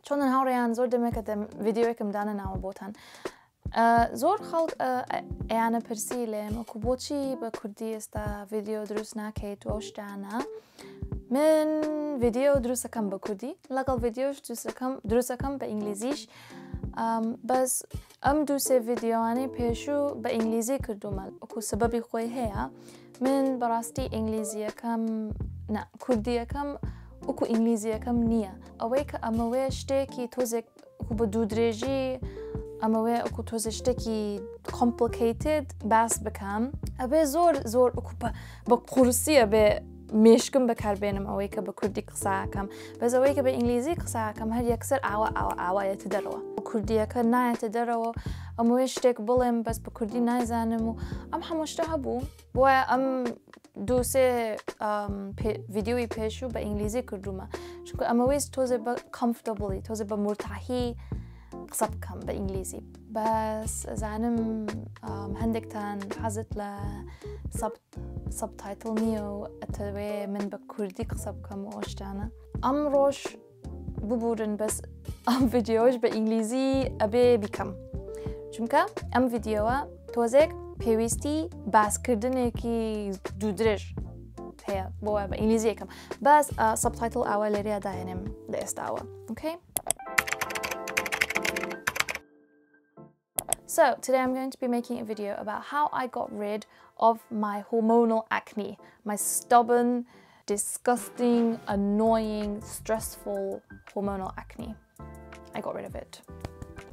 چون هاوریان زور دمک دم ویدیو کم دانه نام بودن زور خلق اینا پرسیلم اکو بچی با کردی است ویدیو درست نکید و اشتانه من ویدیو درست کم با کردی لقل ویدیوش درست کم با انگلیزیش بس دو سه ویدیوانی پیشو با انگلیزی کردم اکو سببی خوی هیا من براستی انگلیزی کم نه کردی کم اکو انگلیزی کم نیه اوه که اموه شتکی توزک اکو با دودرجی اموه اکو توزک شتکی complicated بس بکم ابی زور اکو با قرصیه به میشکم بکر بینم اوه که با کردی قصه کم بس اوه که با انگلیزی قصه کم هر یکسر آوا یتدروا کردی که نه یتدروا اموه شتک بلیم بس با کردی نه زنمو همشته هبو بوه دو سه ویدیوی پیشو به انگلیزی کردم چون امویز توزه با comfortably توزه با مرتاحی قصب کم به انگلیزی بس زنم هندکتن حزت ل سبتایتل نیو اتوه من با کردی قصب کم و اشتانه روش ببودن بس ویدیوش به انگلیزی ابی بیکم چون که ویدیوها توزه پیوستی بس کردنه که دودرش هیا با انگلیزی کم بس سبتایتل اول ریا داینم دستاوا okay. So today I'm going to be making a video about how I got rid of my hormonal acne, my stubborn, disgusting, annoying, stressful hormonal acne. I got rid of it.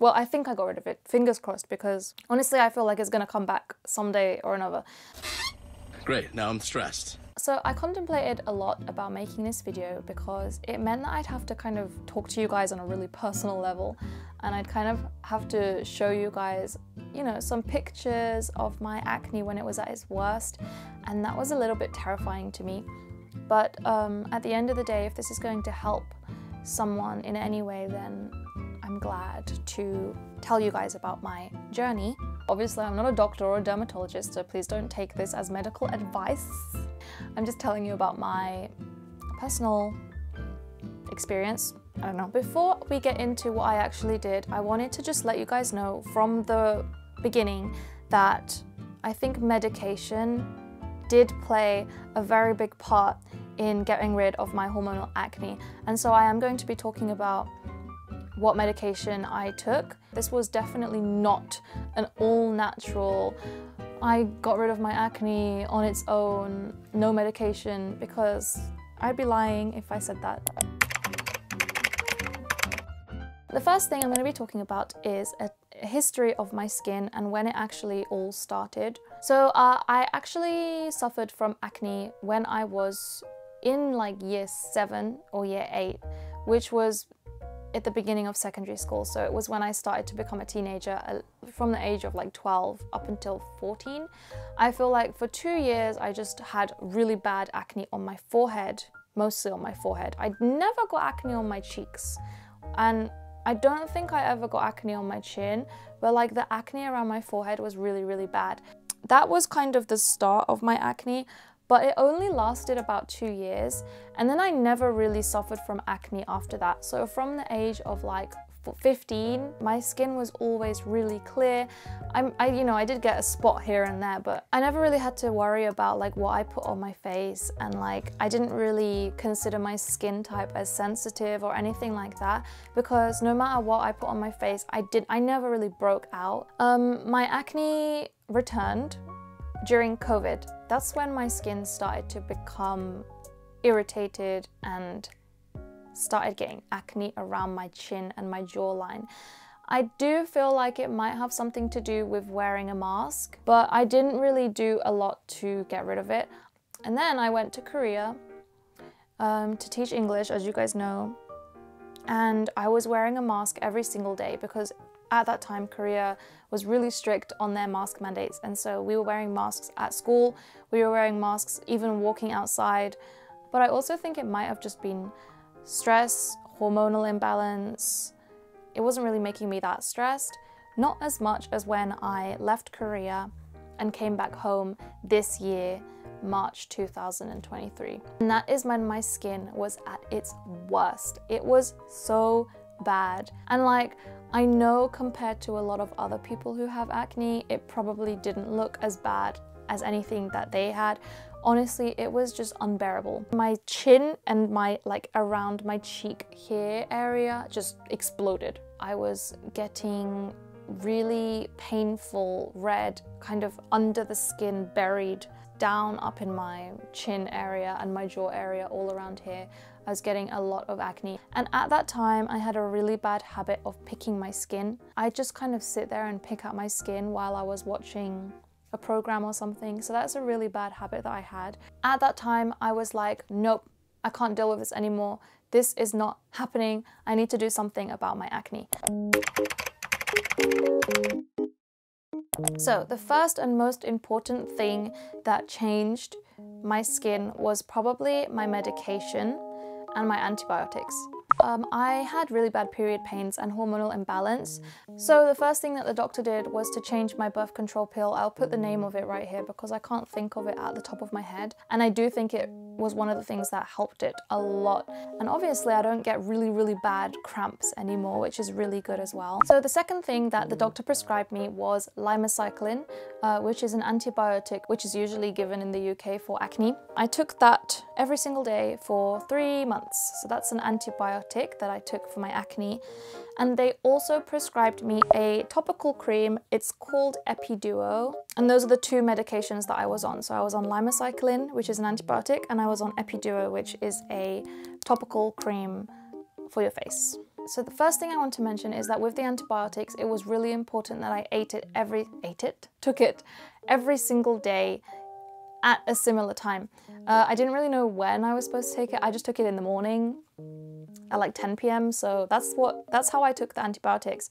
Well, I think I got rid of it, fingers crossed, because honestly I feel like it's gonna come back someday or another. Great, now I'm stressed. So I contemplated a lot about making this video because it meant that I'd have to kind of talk to you guys on a really personal level, and I'd kind of have to show you guys, you know, some pictures of my acne when it was at its worst, and that was a little bit terrifying to me. But at the end of the day, if this is going to help someone in any way, then I'm glad to tell you guys about my journey. Obviously, I'm not a doctor or a dermatologist, so please don't take this as medical advice. I'm just telling you about my personal experience. I don't know. Before we get into what I actually did, I wanted to just let you guys know from the beginning that I think medication did play a very big part in getting rid of my hormonal acne. And so I am going to be talking about what medication I took. This was definitely not an all-natural, I got rid of my acne on its own, no medication, because I'd be lying if I said that. The first thing I'm going to be talking about is a history of my skin and when it actually all started. So I actually suffered from acne when I was in like year 7 or year 8, which was at the beginning of secondary school. So it was when I started to become a teenager from the age of like 12 up until 14. I feel like for 2 years I just had really bad acne on my forehead, mostly on my forehead. I never got acne on my cheeks, and I don't think I ever got acne on my chin, but like the acne around my forehead was really, really bad. That was kind of the start of my acne, but it only lasted about 2 years, and then I never really suffered from acne after that. So from the age of like 15, my skin was always really clear. I did get a spot here and there, but I never really had to worry about like what I put on my face, and like I didn't really consider my skin type as sensitive or anything like that, because no matter what I put on my face, I never really broke out. My acne returned during COVID. That's when my skin started to become irritated and started getting acne around my chin and my jawline. I do feel like it might have something to do with wearing a mask, but I didn't really do a lot to get rid of it. And then I went to Korea to teach English, as you guys know, and I was wearing a mask every single day because at that time Korea was really strict on their mask mandates, and so we were wearing masks at school, we were wearing masks even walking outside. But I also think it might have just been stress, hormonal imbalance. It wasn't really making me that stressed, not as much as when I left Korea and came back home this year, March 2023. And that is when my skin was at its worst. It was so bad. And like, I know compared to a lot of other people who have acne, it probably didn't look as bad as anything that they had. Honestly, it was just unbearable. My chin and my like around my cheek here area just exploded. I was getting really painful red kind of under the skin, buried down up in my chin area and my jaw area, all around here. I was getting a lot of acne. And at that time, I had a really bad habit of picking my skin. I just kind of sit there and pick at my skin while I was watching a program or something. So that's a really bad habit that I had. At that time, I was like, nope, I can't deal with this anymore. This is not happening. I need to do something about my acne. So the first and most important thing that changed my skin was probably my medication and my antibiotics. I had really bad period pains and hormonal imbalance. So the first thing that the doctor did was to change my birth control pill. I'll put the name of it right here because I can't think of it at the top of my head. And I do think it was one of the things that helped it a lot. And obviously I don't get really bad cramps anymore, which is really good as well. So the second thing that the doctor prescribed me was limacycline, which is an antibiotic which is usually given in the UK for acne. I took that every single day for 3 months. So that's an antibiotic that I took for my acne. And they also prescribed me a topical cream. It's called Epiduo. And those are the two medications that I was on. So I was on limacycline, which is an antibiotic, and I was on Epiduo, which is a topical cream for your face. So the first thing I want to mention is that with the antibiotics, it was really important that I took it every single day at a similar time. I didn't really know when I was supposed to take it. I just took it in the morning at like 10 p.m. So that's how I took the antibiotics.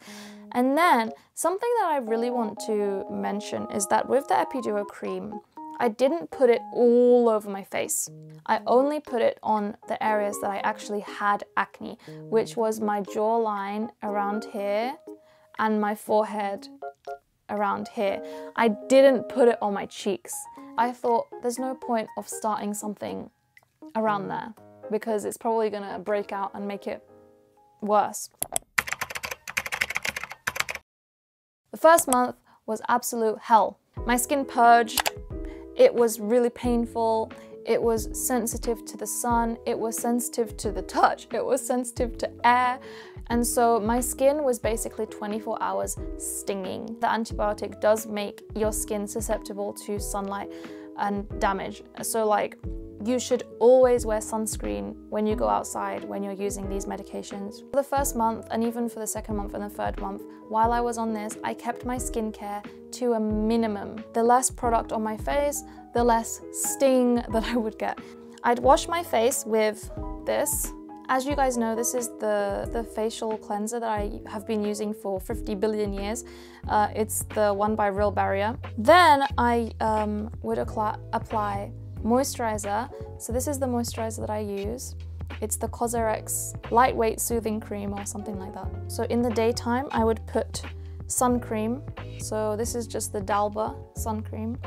And then something that I really want to mention is that with the Epiduo cream, I didn't put it all over my face. I only put it on the areas that I actually had acne, which was my jawline around here and my forehead around here. I didn't put it on my cheeks. I thought there's no point of starting something around there because it's probably gonna break out and make it worse. The first month was absolute hell. My skin purged. It was really painful. It was sensitive to the sun. It was sensitive to the touch. It was sensitive to air. And so my skin was basically 24 hours stinging. The antibiotic does make your skin susceptible to sunlight and damage. So like, you should always wear sunscreen when you go outside when you're using these medications. For the first month, and even for the second month and the third month, while I was on this, I kept my skincare to a minimum. The less product on my face, the less sting that I would get. I'd wash my face with this. As you guys know, this is the facial cleanser that I have been using for 50 billion years. It's the one by Real Barrier. Then I would apply moisturizer. So this is the moisturizer that I use. It's the Cosrx Lightweight Soothing Cream or something like that. So in the daytime, I would put sun cream. So this is just the Dalba sun cream.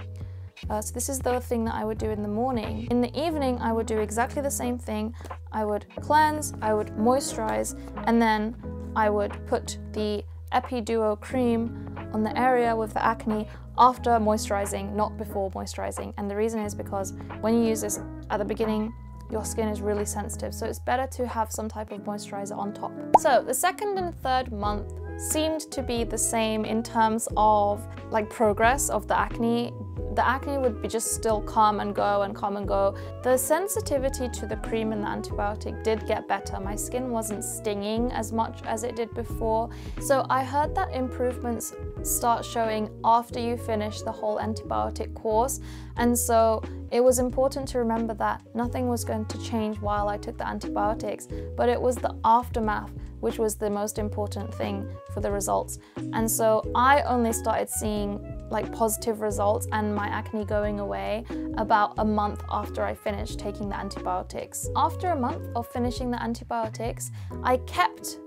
So this is the thing that I would do in the morning. In the evening, I would do exactly the same thing. I would cleanse, I would moisturize, and then I would put the Epiduo cream on the area with the acne after moisturizing, not before moisturizing. And the reason is because when you use this at the beginning, your skin is really sensitive. So it's better to have some type of moisturizer on top. So the second and third month seemed to be the same in terms of like progress of the acne. The acne would be just still come and go and come and go. The sensitivity to the cream and the antibiotic did get better. My skin wasn't stinging as much as it did before. So I heard that improvements start showing after you finish the whole antibiotic course. And so it was important to remember that nothing was going to change while I took the antibiotics, but it was the aftermath which was the most important thing for the results. And so I only started seeing like positive results and my acne going away about a month after I finished taking the antibiotics. After a month of finishing the antibiotics, I kept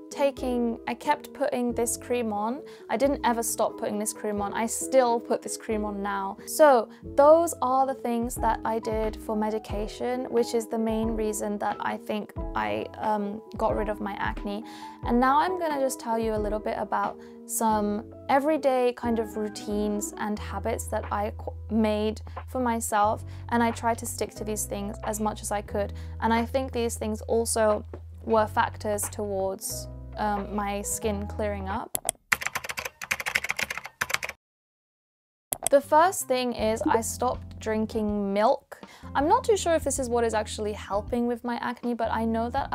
putting this cream on. I didn't ever stop putting this cream on. I still put this cream on now. So those are the things that that I did for medication, which is the main reason that I think I got rid of my acne. And now I'm gonna just tell you a little bit about some everyday kind of routines and habits that I made for myself, and I tried to stick to these things as much as I could. And I think these things also were factors towards my skin clearing up. The first thing is I stopped drinking milk. I'm not too sure if this is what is actually helping with my acne, but I know that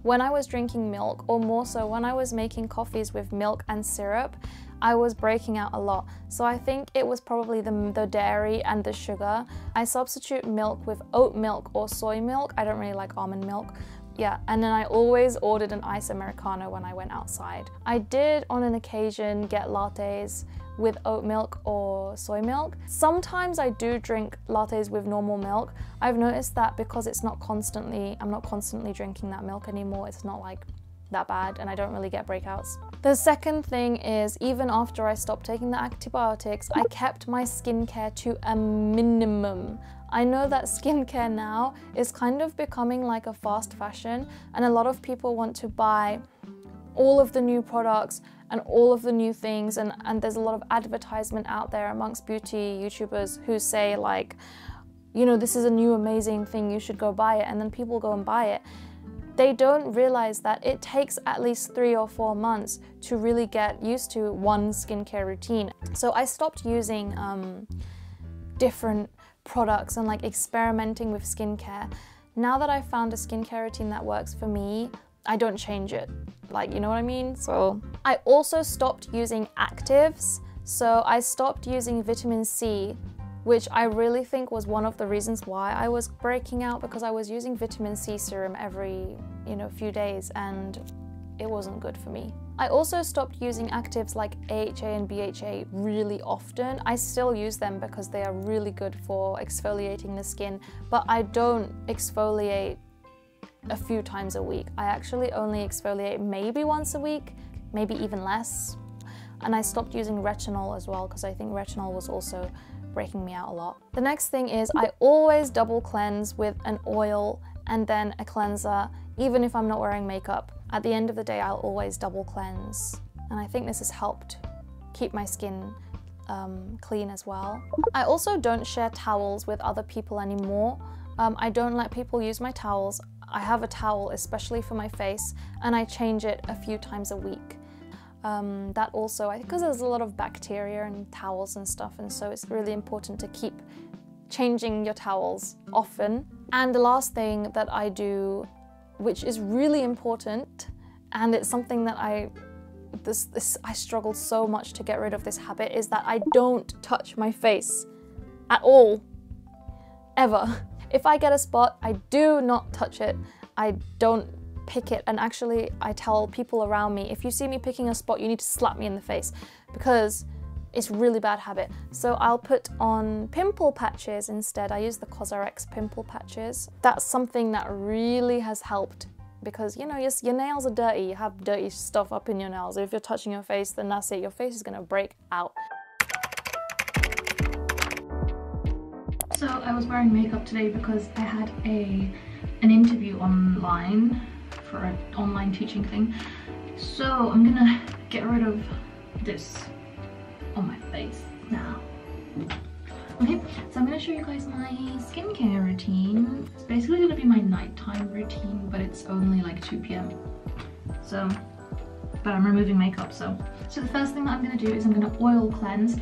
when I was drinking milk, or more so when I was making coffees with milk and syrup, I was breaking out a lot. So I think it was probably the dairy and the sugar. I substitute milk with oat milk or soy milk. I don't really like almond milk. Yeah, and then I always ordered an iced Americano when I went outside. I did on an occasion get lattes with oat milk or soy milk. Sometimes I do drink lattes with normal milk. I've noticed that because I'm not constantly drinking that milk anymore, it's not like that bad and I don't really get breakouts. The second thing is, even after I stopped taking the antibiotics, I kept my skincare to a minimum. I know that skincare now is kind of becoming like a fast fashion, and a lot of people want to buy all of the new products and all of the new things, and there's a lot of advertisement out there amongst beauty YouTubers who say like, you know, this is a new amazing thing, you should go buy it, and then people go and buy it. They don't realize that it takes at least 3 or 4 months to really get used to one skincare routine. So I stopped using different products and like experimenting with skincare. Now that I've found a skincare routine that works for me, I don't change it. Like, you know what I mean? So I also stopped using actives. So I stopped using vitamin C, which I really think was one of the reasons why I was breaking out, because I was using vitamin C serum every, few days, and it wasn't good for me. I also stopped using actives like AHA and BHA really often. I still use them because they are really good for exfoliating the skin, but I don't exfoliate a few times a week. I actually only exfoliate maybe once a week, maybe even less. And I stopped using retinol as well, because I think retinol was also breaking me out a lot. The next thing is I always double cleanse with an oil and then a cleanser, even if I'm not wearing makeup. At the end of the day, I'll always double cleanse. And I think this has helped keep my skin clean as well. I also don't share towels with other people anymore. I don't let people use my towels. I have a towel especially for my face, and I change it a few times a week. That also, because there's a lot of bacteria in towels and stuff, and so it's really important to keep changing your towels often. And the last thing that I do, which is really important, and it's something that I struggled so much to get rid of this habit, is that I don't touch my face at all, ever. If I get a spot, I do not touch it. I don't pick it, and actually I tell people around me, if you see me picking a spot, you need to slap me in the face, because it's a really bad habit. So I'll put on pimple patches instead. I use the COSRX pimple patches. That's something that really has helped, because your nails are dirty, you have dirty stuff up in your nails. If you're touching your face, then that's it, your face is gonna break out. So I was wearing makeup today because I had an interview online for an online teaching thing. So I'm gonna get rid of this on my face now. Okay, so I'm gonna show you guys my skincare routine. It's basically gonna be my nighttime routine, but it's only like 2 p.m. So, but I'm removing makeup, so the first thing that I'm gonna do is I'm gonna oil cleanse.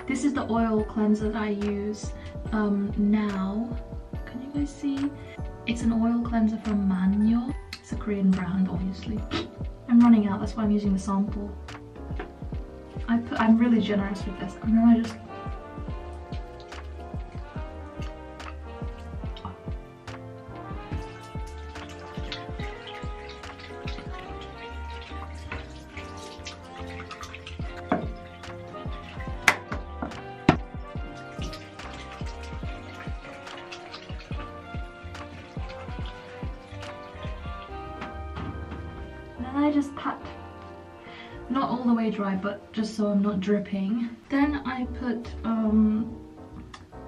This is the oil cleanser that I use now. Can you guys see? It's an oil cleanser from Manyo. It's a Korean brand, obviously. I'm running out, that's why I'm using the sample. I'm really generous with this, and then I just... I just pat, not all the way dry, but just so I'm not dripping. Then I put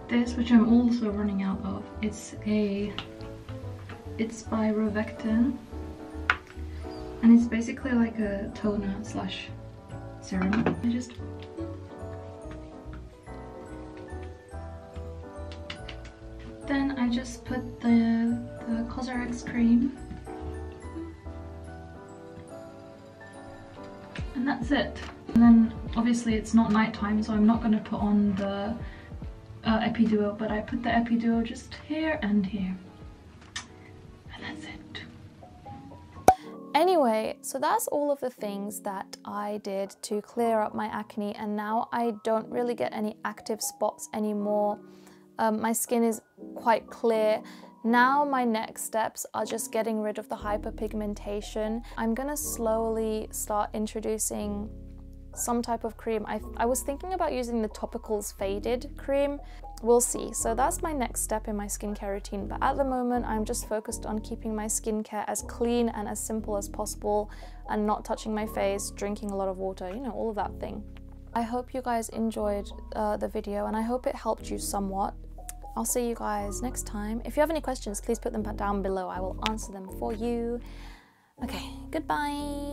this, which I'm also running out of. It's by Rovectin, and it's basically like a toner slash serum. Then I just put the Cosrx cream, and that's it. And then obviously it's not nighttime, so I'm not going to put on the Epiduo, but I put the Epiduo just here and here, and that's it. Anyway, so that's all of the things that I did to clear up my acne, and now I don't really get any active spots anymore. My skin is quite clear. Now my next steps are just getting rid of the hyperpigmentation. I'm gonna slowly start introducing some type of cream. I was thinking about using the Topicals Faded cream. We'll see. So that's my next step in my skincare routine. But at the moment, I'm just focused on keeping my skincare as clean and as simple as possible, and not touching my face, drinking a lot of water, you know, all of that thing. I hope you guys enjoyed the video, and I hope it helped you somewhat. I'll see you guys next time. If you have any questions, please put them down below. I will answer them for you. Okay, goodbye.